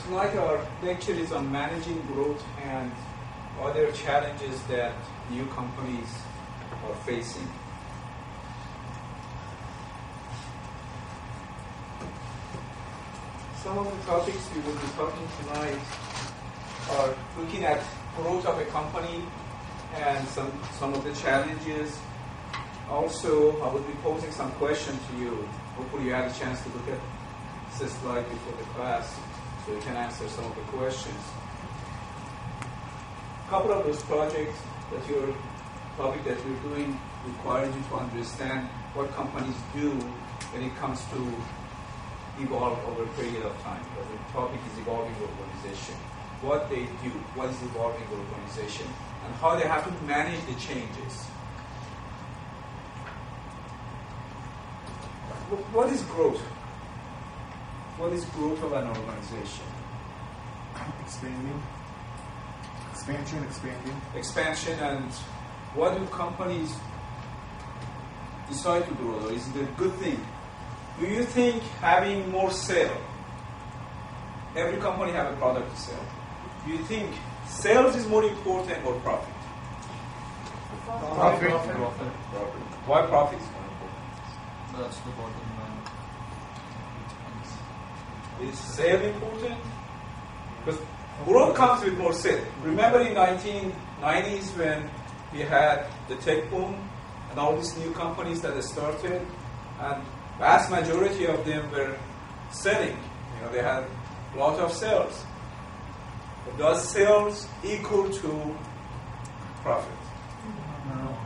Tonight our lecture is on managing growth and other challenges that new companies are facing. Some of the topics we will be talking tonight are looking at growth of a company and some of the challenges. Also, I will be posing some questions to you. Hopefully you had a chance to look at this slide before the class so you can answer some of the questions. A couple of those projects that topic that we're doing requires you to understand what companies do when it comes to evolve over a period of time. The topic is evolving organization. What they do, what is evolving organization, and how they have to manage the changes. What is growth? What is growth of an organization? Expansion, and what do companies decide to grow? Or is it a good thing? Do you think having more sale, every company have a product to sell, do you think sales is more important or profit? Profit. Why profit is more important? That's the bottom line. Is sale important? Because growth comes with more sale. Remember in 1990s when we had the tech boom and all these new companies that started, and vast majority of them were selling. They had a lot of sales. But does sales equal to profit? No.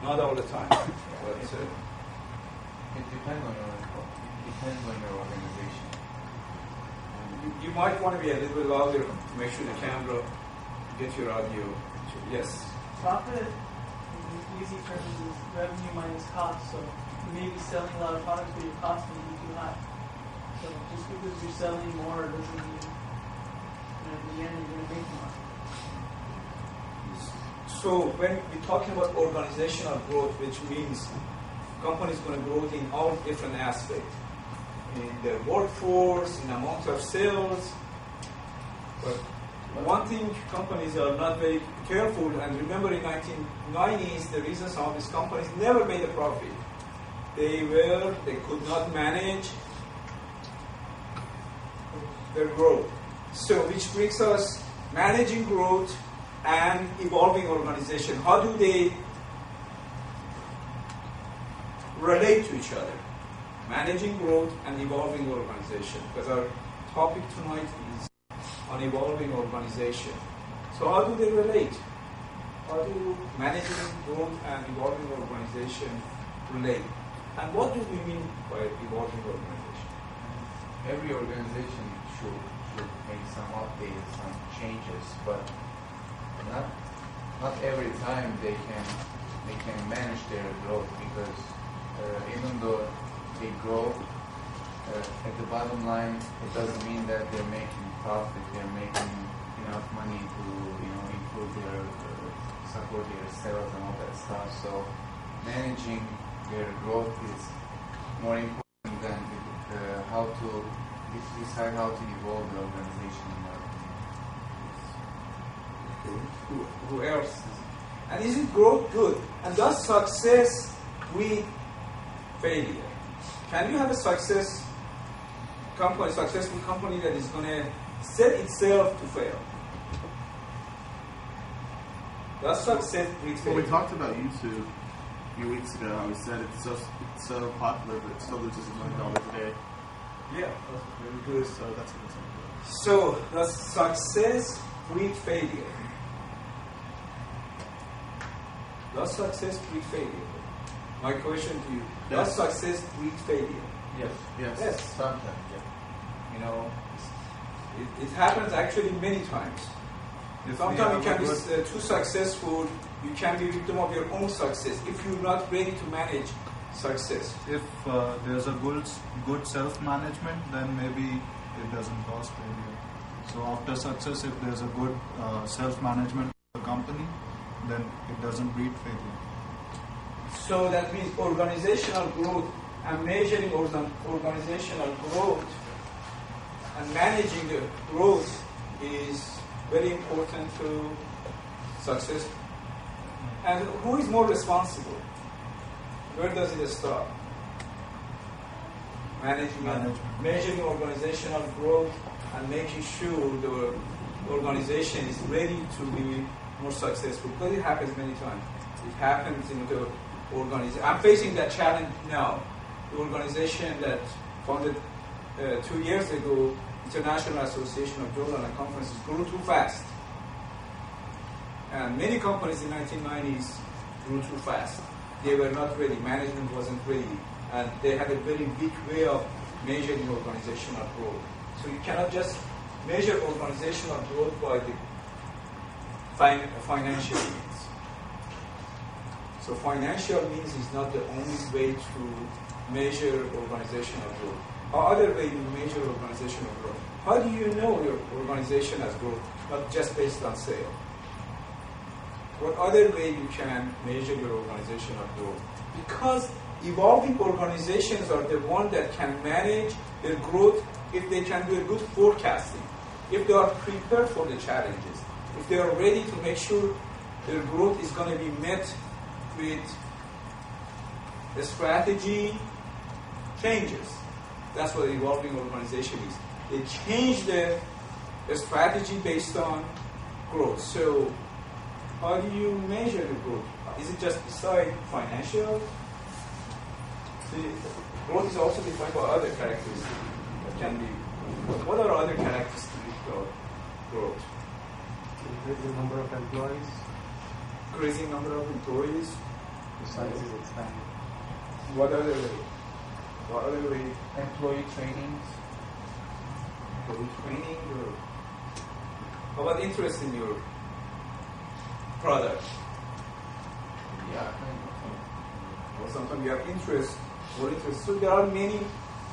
Not all the time. But, it depends on your organization. you might want to be a little bit louder to make sure the camera gets your audio. Yes. Profit, in easy terms, is revenue minus cost. So you may be selling a lot of products, but your cost may be too high. So just because you're selling more doesn't mean in the end you're going to make more. So when we're talking about organizational growth, which means companies going to grow in all different aspects, in their workforce, in amount of sales. But one thing companies are not very careful, and remember in 1990s, the reason some of these companies never made a profit. They could not manage their growth. So which brings us managing growth and evolving organization. How do they relate to each other? Managing growth and evolving organization. Because our topic tonight is on evolving organization. So how do they relate? How do managing growth and evolving organization relate? And what do we mean by evolving organization? Every organization should make some updates, some changes, but not every time they can manage their growth, because even though they grow at the bottom line, it doesn't mean that they're making profit. They're making enough money to improve their support their sales and all that stuff. So managing their growth is more important than how to decide how to evolve the organization. Who else? And is it growth good? And does success breed failure? Can you have a successful company that is going to set itself to fail? Does success breed failure? Well, we talked about YouTube a few weeks ago. How we said it's so popular, but it still loses $1 million a day. Yeah, that's really good. So that's what it's So does success breed failure? Does success breed failure? My question to you: does success breed failure? Yes. Sometimes, yeah. It happens actually many times. Sometimes you can be too successful. You can be victim of your own success if you're not ready to manage success. If there's a good self-management, then maybe it doesn't cause failure. So after success, if there's a good self-management of the company, then it doesn't breed failure. So that means organizational growth and measuring organizational growth and managing the growth is very important to success. And who is more responsible? Where does it start? Management. Measuring organizational growth and making sure the organization is ready to be more successful. Because it happens many times. It happens in the organization. I'm facing that challenge now. The organization that founded 2 years ago, International Association of Journal and Conferences, grew too fast. And many companies in the 1990s grew too fast. They were not ready. Management wasn't ready. And they had a very weak way of measuring organizational growth. So you cannot just measure organizational growth by the financial means. So financial means is not the only way to measure organizational growth. How other way you measure organizational growth? How do you know your organization has growth, not just based on sale? What other way you can measure your organizational growth? Because evolving organizations are the ones that can manage their growth if they can do a good forecasting, if they are prepared for the challenges, if they are ready to make sure their growth is going to be met with the strategy changes. That's what an evolving organization is. They change the strategy based on growth. So how do you measure the growth? Is it just beside financial? See, growth is also defined by other characteristics that can be. What are other characteristics of growth? Increasing number of employees. Increasing number of employees. The size is expanding. What other way? What other way? Employee trainings. Employee training. Or how about interest in your product? Yeah. Or sometimes you have interest. So there are many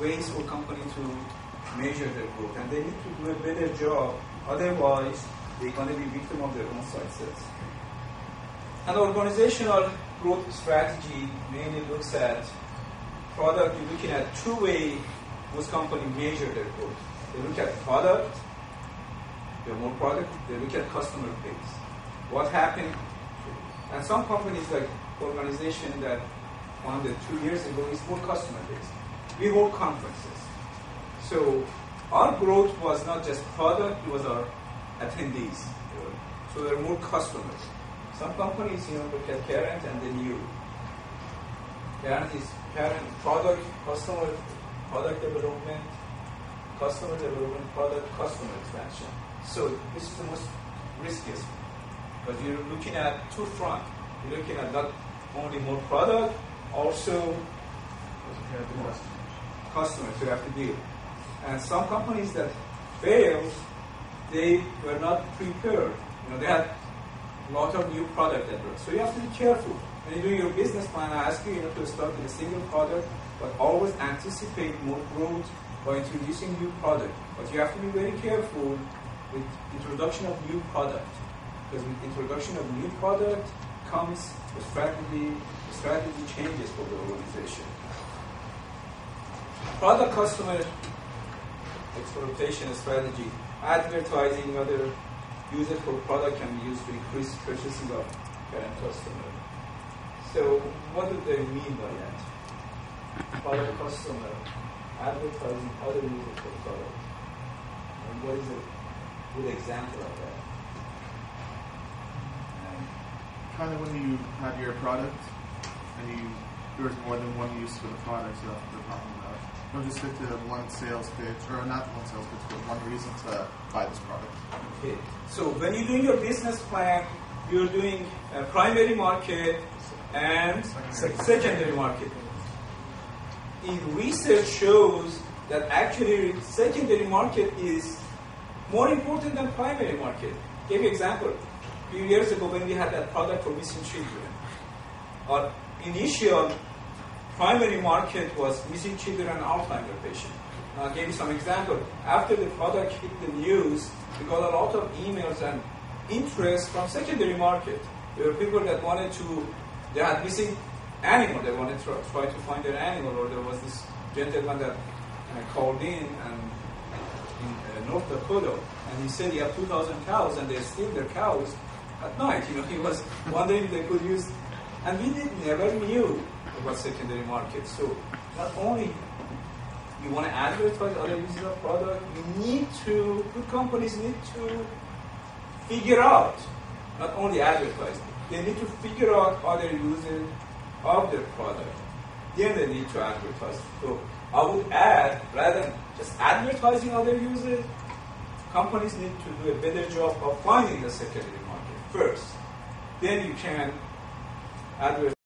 ways for company to measure their growth, and they need to do a better job. Otherwise, they're going to be victim of their own success. An organizational growth strategy mainly looks at product. You're looking at two ways most companies measure their growth. They look at product. They have more product. They look at customer base. What happened? And some companies, like organization that founded 2 years ago, is more customer based. We hold conferences. So our growth was not just product, it was our attendees. So there are more customers. Some companies, look at current and the new. Current is product, customer, product development, customer development, product, customer expansion. So this is the most riskiest, because you're looking at two fronts. You're looking at not only more product, also customers you have to deal. And some companies that failed, they were not prepared. They had a lot of new product that works. So you have to be careful. When you do your business plan, I ask you, to start with a single product, but always anticipate more growth by introducing new product. But you have to be very careful with introduction of new product, because with introduction of new product comes the strategy changes for the organization. Product customer exploitation strategy, advertising other users for product can be used to increase purchasing of current customer. So what do they mean by that? Product customer, advertising other users for product. And what is a good example of that? Kind of when you have your product and there's more than one use for the product, so that's what they're talking about. Don't just stick to one sales pitch, or not one sales pitch, but one reason to buy this product. Okay. So when you're doing your business plan, you're doing a primary market and secondary market. Research shows that actually secondary market is more important than primary market. Give you an example. A few years ago when we had that product for missing children, our initial primary market was missing children and Alzheimer's patients. I'll give you some example. After the product hit the news, we got a lot of emails and interest from secondary market. There were people that they had missing animal, they wanted to try to find their animal, or there was this gentleman that called in and in North Dakota, and he said he had 2,000 cows, and they steal their cows at night. He was wondering they could use, and we never knew about secondary market. So not only you want to advertise other uses of product, good companies need to figure out, not only advertise, they need to figure out other uses of their product. Then they need to advertise. So I would add, rather than just advertising other uses, companies need to do a better job of finding the secondary market first. Then you can advertise